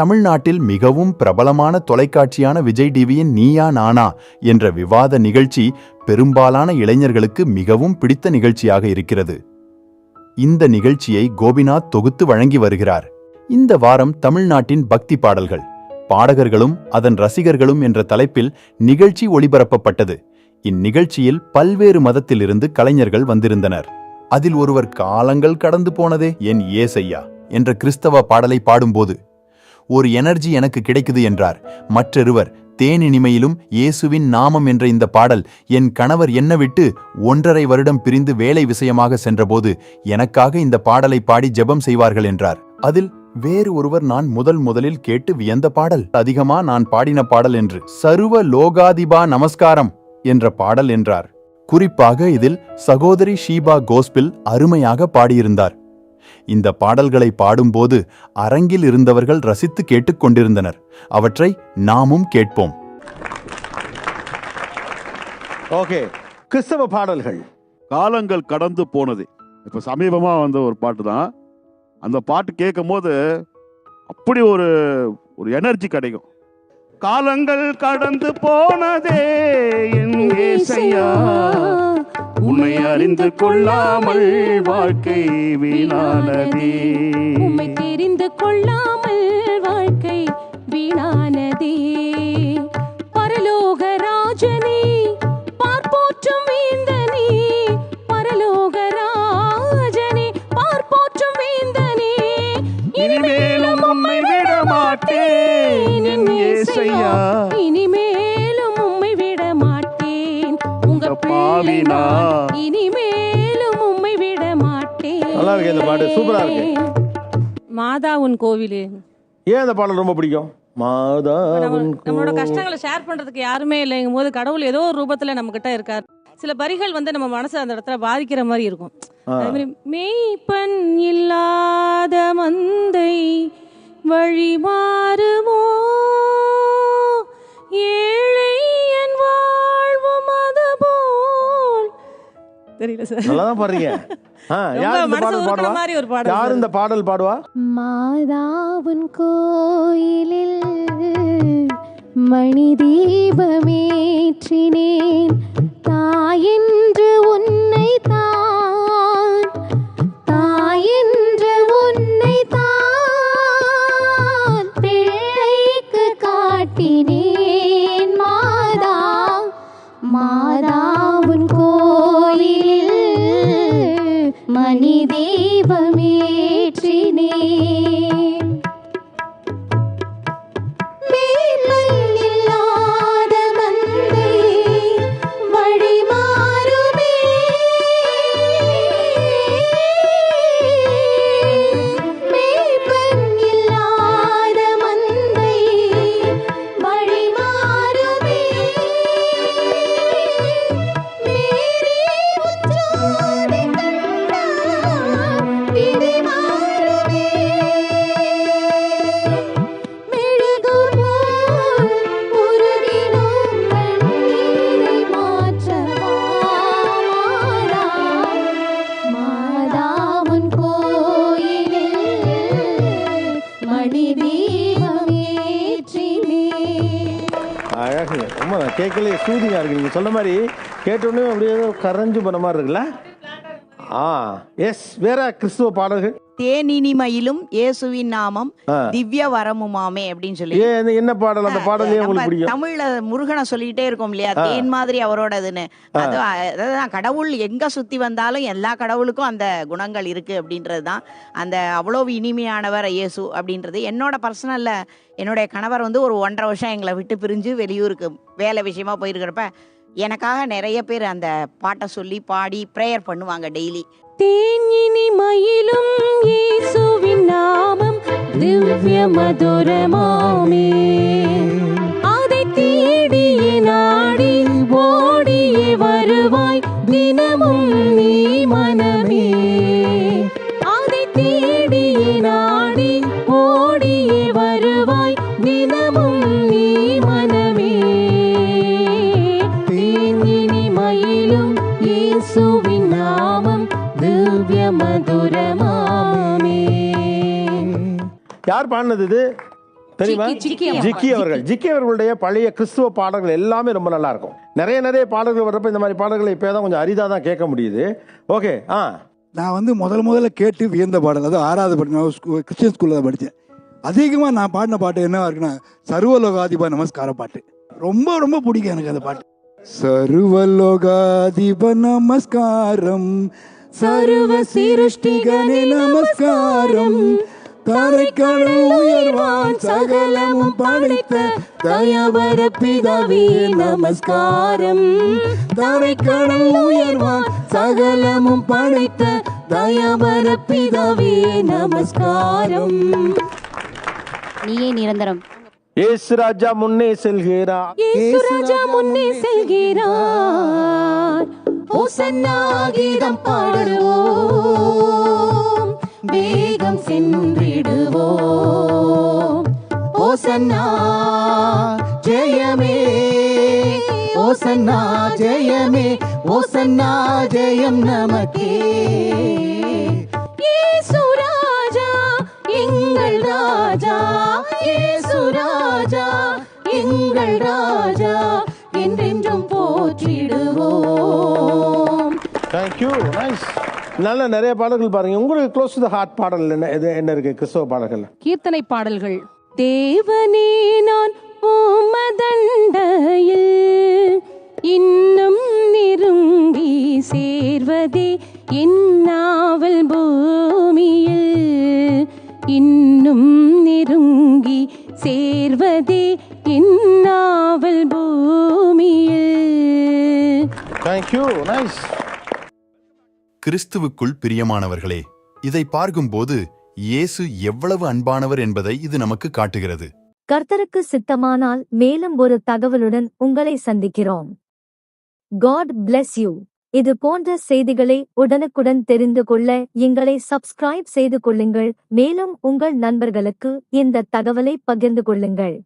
தமிழ்நாட்டில் மிகவும் பிரபலமான தொலைக்காட்சியான விஜய் டிவியின் நீயா நானா என்ற விவாத நிகழ்ச்சி பெரும்பாலான இளைஞர்களுக்கு மிகவும் பிடித்த நிகழ்ச்சியாக இருக்கிறது. இந்த நிகழ்ச்சியை கோபிநாத் தொகுத்து வழங்கி வருகிறார். இந்த வாரம் தமிழ்நாட்டின் பக்தி பாடல்கள், பாடகர்களும் அதன் ரசிகர்களும் என்ற தலைப்பில் நிகழ்ச்சி ஒளிபரப்பப்பட்டது. இந்நிகழ்ச்சியில் பல்வேறு மதத்திலிருந்து கலைஞர்கள் வந்திருந்தனர். அதில் ஒருவர் காலங்கள் கடந்து போனதே என் ஏசையா என்ற கிறிஸ்தவ பாடலை பாடும்போது ஒரு எனர்ஜி எனக்கு கிடைக்குது என்றார். மற்றொருவர் தேனினிமையிலும் இயேசுவின் நாமம் என்ற இந்த பாடல் என் கணவர் என்ன விட்டு 1.5 வருடம் பிரிந்து வேலை விஷயமாக சென்றபோது எனக்காக இந்த பாடலை பாடி ஜெபம் செய்வார்கள் என்றார். அதில் வேறு ஒருவர் நான் முதலில் கேட்டு வியந்த பாடல் அதிகமா நான் பாடின பாடல் என்று சர்வ லோகாதிபா நமஸ்காரம் என்ற பாடல் என்றார். குறிப்பாக இதில் சகோதரி ஷீபா கோஸ்பில் அருமையாக பாடியிருந்தார். இந்த பாடல்களை பாடும்போது அரங்கில் இருந்தவர்கள் ரசித்து கேட்டுக்கொண்டிருந்தனர். அவற்றை நாமும் கேட்போம். ஓகே, கிறிஸ்தவ பாடல்கள். காலங்கள் கடந்து போனது இப்ப சமீபமா வந்த ஒரு பாட்டு தான். அந்த பாட்டு கேட்கும் போது அப்படி ஒரு எனர்ஜி கிடைக்கும். காலங்கள் கடந்து போனதே என் ஏசையா, உன்னை அறிந்து கொள்ளாமல் வாழ்க்கை வீணானதே, உம்மை தெரிந்து கொள்ளாமல் வாழ்க்கை வீணானதே. பரலோக ராஜனே, பார்ப்போற்றும் வேந்தனே, பரலோக ராஜனே, பார்ப்போற்றும் வேந்தனே, இனிமேலும் உம்மை விட மாட்டேன் என் ஏசையா, இனிமேலும் உம்மை விட மாட்டேன் உங்க பாவினா, இனிமேலும் உம்மை விட மாட்டேன். நல்லா இருக்கு இந்த பாட்டு, சூப்பரா இருக்கு. மாதா உன் கோவிலு. ஏன் இந்த பாடல் ரொம்ப பிடிக்கும்? மாதா நம்மளோட கஷ்டங்களை ஷேர் பண்றதுக்கு யாருமே இல்லைங்கும் போது கடவுள் ஏதோ ஒரு ரூபத்துல நம்ம கிட்ட இருக்கார். சில வரிகள் நம்ம மனசை அந்த இடத்துல பாதிக்கிற மாதிரி இருக்கும். மேய்ப்பன் இல்லாத மந்தை வழி மாறுமோ, ஏழை என் வாழ்வு மது போல். தெரியல சார், நல்லாதான் பாடுறீங்க. யார் இந்த பாடல் பாடுவா? மாதாவின் கோயிலில் மணி தீபமேற்றினேன், தாயென்று உன்னை தான், தாயென்று உன்னை தான் பிள்ளைக்கு காட்டினேன். மாதா, மாதாவின் கோயிலில் மணி தீபமேற்றினேன். மேய்ப்பன் இல்லாத மந்தை வழி மாறுமே, மேய்ப்பன் இல்லாத மந்தை வழி மாறுமே, மேரி உச்சாடி கண்டார் விதி மாறுமே, மெழுகு போல் உருகினோம் கண்ணீரை மாற்றவா. மாதா, மாதாவின் கோயிலில் மணி தீபம் ஏற்றினேன். அழகு, ரொம்ப கேட்கல சூதிங்கா இருக்கு. நீங்க சொன்ன மாதிரி கேட்டோடனே அப்படியே கரைஞ்சு போன மாதிரி இருக்குல்ல? எஸ். வேற கிறிஸ்துவ பாடல்கள்? தேனினிமையிலும் இயேசுவின் நாமம் திவ்ய வரமுமாமே அப்படின்னு சொல்லி. என்ன பாடல்? அந்த பாடலே உங்களுக்கு பிடிக்கும்? தமிழ்ல முருகனை சொல்லிட்டே இருக்கோம் இல்லையா, தேன் மாதிரி அவரோடதுன்னு. அதான் கடவுள் எங்க சுத்தி வந்தாலும் எல்லா கடவுளுக்கும் அந்த குணங்கள் இருக்கு அப்படின்றதுதான். அந்த அவ்வளவு இனிமையானவர் இயேசு அப்படின்றது. என்னோட பர்சனல்ல என்னுடைய கணவர் ஒரு 1.5 வருஷம் எங்களை விட்டு பிரிஞ்சு வெளியூருக்கு வேலை விஷயமா போயிருக்கிறப்ப எனக்காக நிறைய பேர் அந்த பாட்டை சொல்லி பாடி ப்ரேயர் பண்ணுவாங்க டெய்லி. தேனினிமையிலும் இயேசுவின் நாமம் திவ்ய மதுரமாமே, அதை தேடியே நாடி ஓடியே வருவாய் தினமும் நீ மனமே, அதை தேடியே நாடி ஓடியே வருவாய் தினமும் நீ மனமே. தேனினிமையிலும் இயேசுவின் நாமம் திவ்ய மதுரமாமே. யார் பாடினது இது? தெரியுமா? ஜிக்கி அவர்களுடைய பழைய கிறிஸ்துவ பாடல்கள் எல்லாமே ரொம்ப நல்லா இருக்கும். நிறைய பாடல்கள் வர்றப்ப இந்த மாதிரி பாடல்களை இப்போதான் கொஞ்சம் அரிதாக தான் கேட்க முடியுது. ஓகே. நான் முதல்ல கேட்டு வியந்த பாடல், அது 6வது படிக்க கிறிஸ்டியன் ஸ்கூலில் தான் படித்தேன். அதிகமாக நான் பாடின பாட்டு என்னவா இருக்குன்னா சர்வலோகாதிப நமஸ்கார பாட்டு. ரொம்ப ரொம்ப பிடிக்கும் எனக்கு அந்த பாட்டு. சர்வலோகாதிப நமஸ்காரம், சர்வ சிருஷ்டிகனே நமஸ்காரம், தரைக்கடல் உயர்வான் சகலமும் படைத்த தயவர பிதாவே நமஸ்காரம், தரைக்கடல் உயர்வான் சகலமும் படைத்த தயவர பிதாவே நமஸ்காரம். நீயே நிரந்தரம். இயேசு ராஜா முன்னே செல்கிறார், இயேசு ராஜா முன்னே செல்கிறார், ஹோசன்னா கீதம் பாடுவோம், வேகம் சென்றிடுவோம். ஹோசன்னா ஜெயமே, ஹோசன்னா ஜெயமே, ஹோசன்னா ஜெயம் நமக்கே. இயேசு ராஜா எங்கள் ராஜா, இயேசு ராஜா எங்கள் ராஜா, என்றென்றும் போற்றிடுவோம். தேங்க்யூ. நைஸ். நல்ல நிறைய பாடல்கள் பாருங்க. உங்களுக்கு க்ளோஸ் டு தி ஹார்ட் பாடல் என்ன இருக்கு கிறிஸ்தவ பாடல்கள்? கீர்த்தனை பாடல்கள். தேவனே நான் உமதண்டையில் இன்னும் நெருங்கி சேர்வதே என் நாவல் பூமியில், இன்னும் நெருங்கி சேர்வதே என் நாவல் பூமியில். தேங்க்யூ. நைஸ். கிறிஸ்துவுக்குள் பிரியமானவர்களே, இதை பார்க்கும்போது இயேசு எவ்வளவு அன்பானவர் என்பதை இது நமக்கு காட்டுகிறது. கர்த்தருக்கு சித்தமானால் மேலும் ஒரு தகவலுடன் உங்களை சந்திக்கிறோம். God bless you. இது போன்ற செய்திகளை உடனுக்குடன் தெரிந்து கொள்ள எங்களை சப்ஸ்கிரைப் செய்து கொள்ளுங்கள். மேலும் உங்கள் நண்பர்களுக்கு இந்த தகவலை பகிர்ந்து கொள்ளுங்கள்.